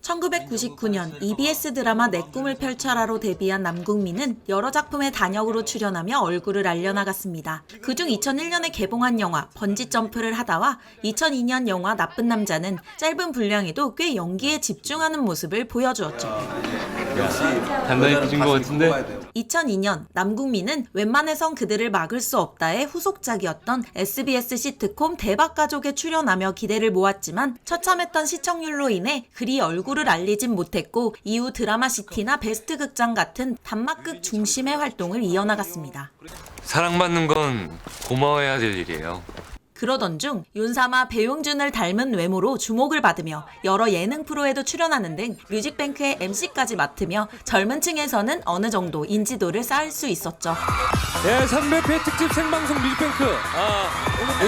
1999년 EBS 드라마 내 꿈을 펼쳐라로 데뷔한 남궁민은 여러 작품에 단역으로 출연하며 얼굴을 알려나갔습니다. 그중 2001년에 개봉한 영화 번지점프를 하다와 2002년 영화 나쁜 남자는 짧은 분량에도 꽤 연기에 집중하는 모습을 보여주었죠. 단단히 빚은 것 같은데? 2002년 남궁민은 웬만해선 그들을 막을 수 없다의 후속작이었던 SBS 시트콤 대박가족에 출연하며 기대를 모았지만 처참했던 시청률로 인해 그리 얼굴을 알리진 못했고 이후 드라마시티나 베스트극장 같은 단막극 중심의 활동을 이어나갔습니다. 사랑받는 건 고마워해야 될 일이에요. 그러던 중 윤사마 배용준을 닮은 외모로 주목을 받으며 여러 예능 프로에도 출연하는 등 뮤직뱅크의 MC까지 맡으며 젊은 층에서는 어느 정도 인지도를 쌓을 수 있었죠. 네, 300회 특집 생방송 뮤직뱅크.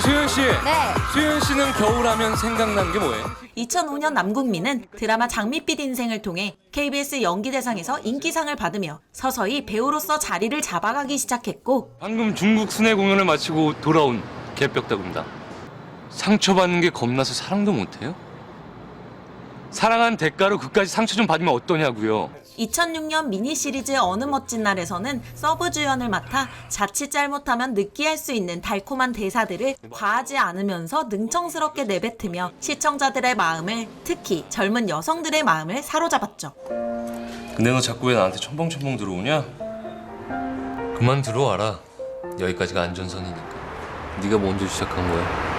수현 씨. 네. 수현 씨는 겨울하면 생각나는 게 뭐예요? 2005년 남궁민은 드라마 장밋빛 인생을 통해 KBS 연기대상에서 인기상을 받으며 서서히 배우로서 자리를 잡아가기 시작했고 방금 중국 순회 공연을 마치고 돌아온 개벽다구입니다. 상처받는 게 겁나서 사랑도 못해요? 사랑한 대가로 그까지 상처 좀 받으면 어떠냐고요. 2006년 미니시리즈 어느 멋진 날에서는 서브 주연을 맡아 자칫 잘못하면 느끼할 수 있는 달콤한 대사들을 과하지 않으면서 능청스럽게 내뱉으며 시청자들의 마음을, 특히 젊은 여성들의 마음을 사로잡았죠. 근데 너 자꾸 왜 나한테 첨벙첨벙 들어오냐? 그만 들어와라. 여기까지가 안전선이니까. 네가 먼저 시작한 거야.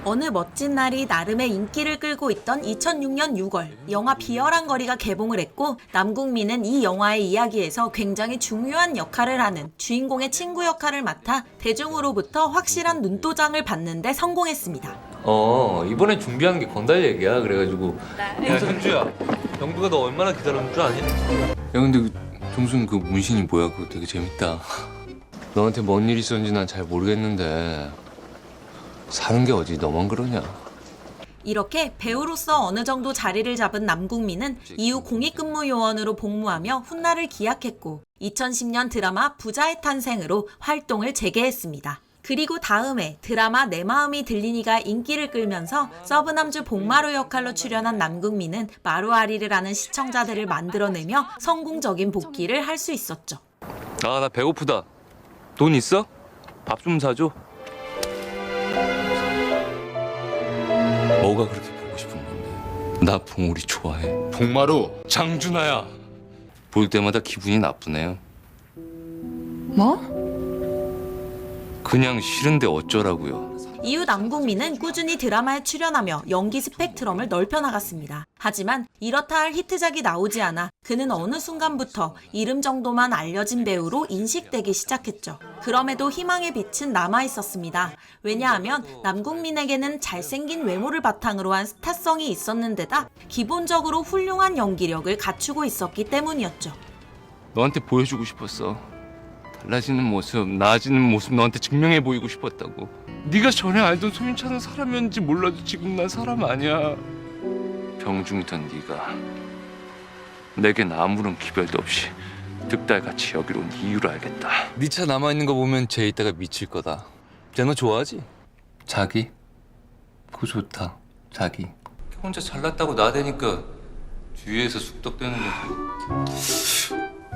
어느 멋진 날이 나름의 인기를 끌고 있던 2006년 6월 영화 비열한 거리가 개봉을 했고 남궁민은 이 영화의 이야기에서 굉장히 중요한 역할을 하는 주인공의 친구 역할을 맡아 대중으로부터 확실한 눈도장을 받는 데 성공했습니다. 이번에 준비하는 게 건달 얘기야. 그래가지고 야 현주야, 영두가 너 얼마나 기다렸는 줄 아니? 야 근데 그 종순 그 문신이 뭐야? 그거 되게 재밌다. 너한테 뭔 일 있었는지 난 잘 모르겠는데 사는 게 어디 너만 그러냐? 이렇게 배우로서 어느 정도 자리를 잡은 남궁민은 이후 공익근무 요원으로 복무하며 훗날을 기약했고 2010년 드라마 부자의 탄생으로 활동을 재개했습니다. 그리고 다음해 드라마 내 마음이 들리니가 인기를 끌면서 서브남주 복마루 역할로 출연한 남궁민은 마루아리를 하는 시청자들을 만들어내며 성공적인 복귀를 할 수 있었죠. 아, 나 배고프다. 돈 있어? 밥 좀 사줘. 뭐가 그렇게 보고 싶은 건데? 나 봉우리 좋아해. 복마루 장준하야. 볼 때마다 기분이 나쁘네요. 뭐? 그냥 싫은데 어쩌라고요. 이후 남궁민은 꾸준히 드라마에 출연하며 연기 스펙트럼을 넓혀나갔습니다. 하지만 이렇다 할 히트작이 나오지 않아 그는 어느 순간부터 이름 정도만 알려진 배우로 인식되기 시작했죠. 그럼에도 희망의 빛은 남아있었습니다. 왜냐하면 남궁민에게는 잘생긴 외모를 바탕으로 한 스타성이 있었는데다 기본적으로 훌륭한 연기력을 갖추고 있었기 때문이었죠. 너한테 보여주고 싶었어. 달라지는 모습, 나아지는 모습 너한테 증명해 보이고 싶었다고. 네가 전에 알던 소윤찬은 사람이었는지 몰라도 지금 난 사람 아니야. 병중이던 네가 내겐 아무런 기별도 없이 득달같이 여기로 온 이유를 알겠다. 네 차 남아있는 거 보면 쟤 이따가 미칠 거다. 쟤 너 좋아하지? 자기? 그거 좋다. 자기. 혼자 잘났다고 나대니까 뒤에서 쑥덕대는 거지.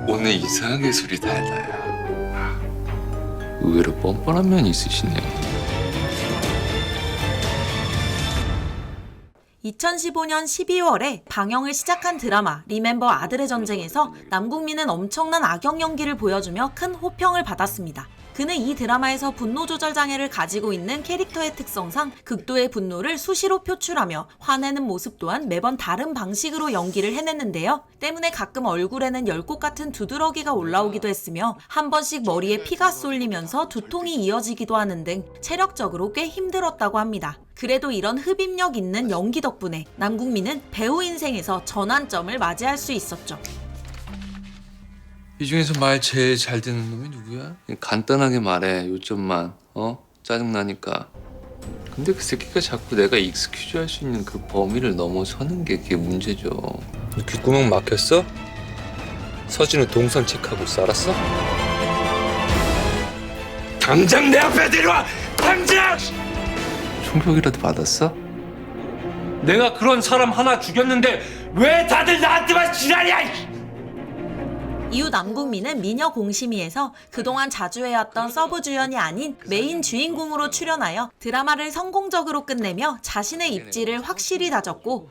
오늘 이상하게 술이 달라요. 의외로 뻔뻔한 면이 있으시네요. 2015년 12월에 방영을 시작한 드라마 리멤버 아들의 전쟁에서 남궁민은 엄청난 악역 연기를 보여주며 큰 호평을 받았습니다. 그는 이 드라마에서 분노 조절 장애를 가지고 있는 캐릭터의 특성상 극도의 분노를 수시로 표출하며 화내는 모습 또한 매번 다른 방식으로 연기를 해냈는데요. 때문에 가끔 얼굴에는 열꽃 같은 두드러기가 올라오기도 했으며 한 번씩 머리에 피가 쏠리면서 두통이 이어지기도 하는 등 체력적으로 꽤 힘들었다고 합니다. 그래도 이런 흡입력 있는 연기 덕분에 남궁민은 배우 인생에서 전환점을 맞이할 수 있었죠. 이 중에서 말 제일 잘 듣는 놈이 누구야? 간단하게 말해. 요점만. 짜증나니까. 근데 그 새끼가 자꾸 내가 익스큐즈 할 수 있는 그 범위를 넘어서는 게 그게 문제죠. 귓구멍 막혔어? 서진우 동선 체크하고 있어. 알았어? 당장 내 앞에 내려와! 당장! 총격이라도 받았어? 내가 그런 사람 하나 죽였는데 왜 다들 나한테만 지랄이야! 이후 남궁민은 미녀 공심이에서 그동안 자주 해왔던 서브 주연이 아닌 메인 주인공으로 출연하여 드라마를 성공적으로 끝내며 자신의 입지를 확실히 다졌고,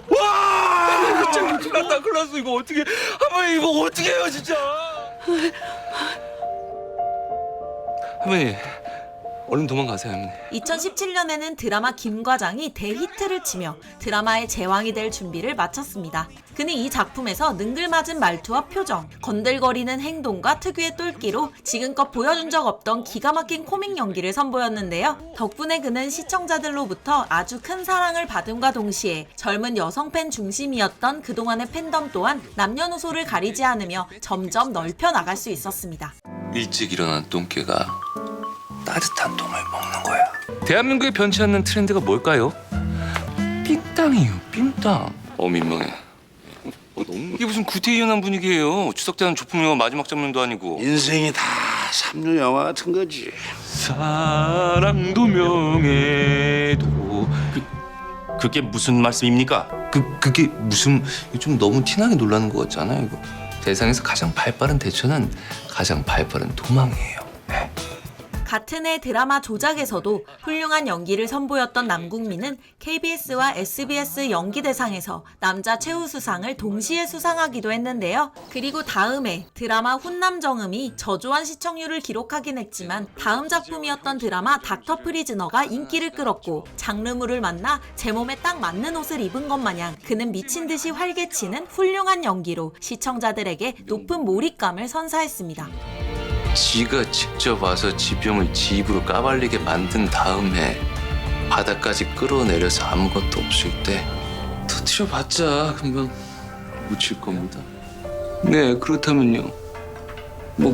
와! 진짜 큰일 났어. 이거 어떻게, 할머니 이거 어떻게 해요 진짜. 할머니 얼른 도망가세요, 할머니. 2017년에는 드라마 김과장이 대히트를 치며 드라마의 제왕이 될 준비를 마쳤습니다. 그는 이 작품에서 능글맞은 말투와 표정, 건들거리는 행동과 특유의 똘끼로 지금껏 보여준 적 없던 기가 막힌 코믹 연기를 선보였는데요. 덕분에 그는 시청자들로부터 아주 큰 사랑을 받음과 동시에 젊은 여성 팬 중심이었던 그동안의 팬덤 또한 남녀노소를 가리지 않으며 점점 넓혀 나갈 수 있었습니다. 일찍 일어난 똥개가 따뜻한 똥을 먹는 거야. 대한민국에 변치 않는 트렌드가 뭘까요? 삥땅이에요, 삥땅. 민망해. 이게 무슨 구태의연한 분위기예요. 추석 때는 조품 영화 마지막 장면도 아니고. 인생이 다 삼류 영화 같은 거지. 사랑도 명예도. 그게 무슨 말씀입니까? 그게 무슨 좀 너무 티나게 놀라는 것 같잖아요. 이거. 세상에서 가장 발빠른 대처는 가장 발빠른 도망이에요. 네. 같은 해 드라마 조작에서도 훌륭한 연기를 선보였던 남궁민은 KBS와 SBS 연기대상에서 남자 최우수상을 동시에 수상하기도 했는데요. 그리고 다음 해 드라마 훈남정음이 저조한 시청률을 기록하긴 했지만 다음 작품이었던 드라마 닥터 프리즈너가 인기를 끌었고, 장르물을 만나 제 몸에 딱 맞는 옷을 입은 것 마냥 그는 미친 듯이 활개치는 훌륭한 연기로 시청자들에게 높은 몰입감을 선사했습니다. 지가 직접 와서 지병을 지 입으로 까발리게 만든 다음에 바닥까지 끌어내려서 아무것도 없을 때 터트려봤자 금방 묻힐 겁니다. 네, 그렇다면요.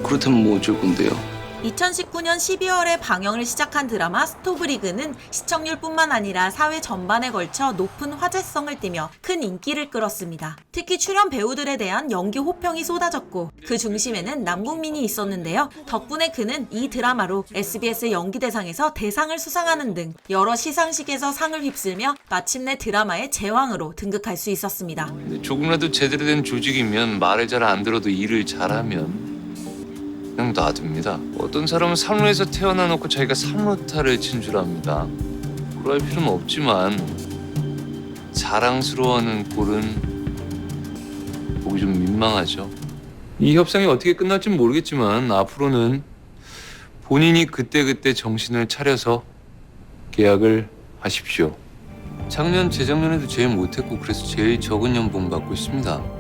그렇다면 뭐 어쩔 건데요. 2019년 12월에 방영을 시작한 드라마 스토브리그는 시청률뿐만 아니라 사회 전반에 걸쳐 높은 화제성을 띠며 큰 인기를 끌었습니다. 특히 출연 배우들에 대한 연기 호평이 쏟아졌고 그 중심에는 남궁민이 있었는데요. 덕분에 그는 이 드라마로 SBS 연기대상에서 대상을 수상하는 등 여러 시상식에서 상을 휩쓸며 마침내 드라마의 제왕으로 등극할 수 있었습니다. 조금이라도 제대로 된 조직이면 말을 잘 안 들어도 일을 잘하면 그냥 놔둡니다. 어떤 사람은 산후에서 태어나 놓고 자기가 산후탈을 친 줄 압니다. 그럴 필요는 없지만 자랑스러워하는 꼴은 보기 좀 민망하죠. 이 협상이 어떻게 끝날지는 모르겠지만 앞으로는 본인이 그때그때 정신을 차려서 계약을 하십시오. 작년, 재작년에도 제일 못했고 그래서 제일 적은 연봉 받고 있습니다.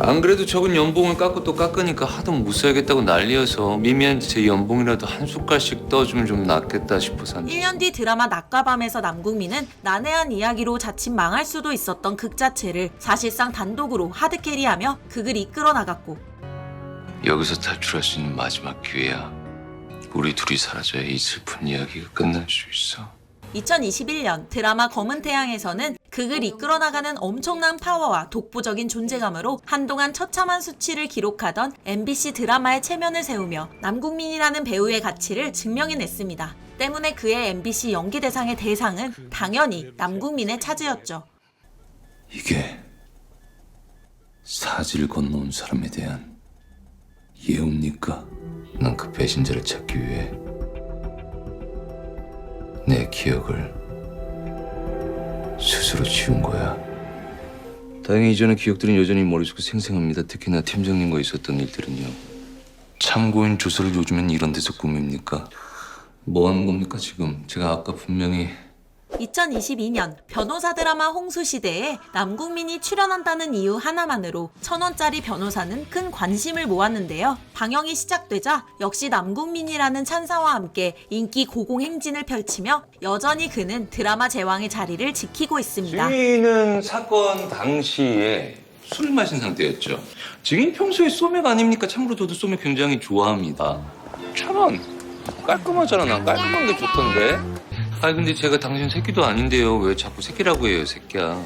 안 그래도 적은 연봉을 깎고 또 깎으니까 하도 못 살겠다고 난리여서 미미한 제 연봉이라도 한 숟갈씩 떠주면 좀 낫겠다 싶어서. 1년 뒤 드라마 낮과 밤에서 남궁민은 난해한 이야기로 자칫 망할 수도 있었던 극 자체를 사실상 단독으로 하드캐리하며 극을 이끌어 나갔고, 여기서 탈출할 수 있는 마지막 기회야. 우리 둘이 사라져야 이 슬픈 이야기가 끝날 수 있어. 2021년 드라마 검은 태양에서는 극을 이끌어 나가는 엄청난 파워와 독보적인 존재감으로 한동안 처참한 수치를 기록하던 MBC 드라마의 체면을 세우며 남궁민이라는 배우의 가치를 증명해냈습니다. 때문에 그의 MBC 연기대상의 대상은 당연히 남궁민의 차지였죠. 이게 사지를 건너온 사람에 대한 예우입니까? 난 그 배신자를 찾기 위해 내 기억을 스스로 지운 거야. 다행히 이전의 기억들은 여전히 머릿속에 생생합니다. 특히나 팀장님과 있었던 일들은요. 참고인 조서를 요즘엔 이런 데서 꾸밉니까? 뭐 하는 겁니까 지금? 제가 아까 분명히 2022년 변호사 드라마 홍수시대에 남궁민이 출연한다는 이유 하나만으로 1,000원짜리 변호사는 큰 관심을 모았는데요. 방영이 시작되자 역시 남궁민이라는 찬사와 함께 인기 고공행진을 펼치며 여전히 그는 드라마 제왕의 자리를 지키고 있습니다. 증인은 사건 당시에 술 마신 상태였죠. 증인 평소에 소맥 아닙니까? 참고로 저도 소맥 굉장히 좋아합니다. 1,000원 깔끔하잖아. 난 깔끔한 게 좋던데. 아니 근데 제가 당신 새끼도 아닌데요. 왜 자꾸 새끼라고 해요, 새끼야.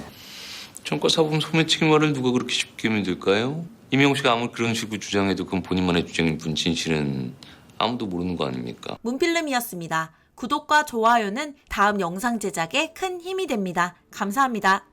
전과 사범 소매치기말을 누가 그렇게 쉽게 믿을까요? 이명호 씨가 아무리 그런 식으로 주장해도 그건 본인만의 주장일 뿐 진실은 아무도 모르는 거 아닙니까? 문필름이었습니다. 구독과 좋아요는 다음 영상 제작에 큰 힘이 됩니다. 감사합니다.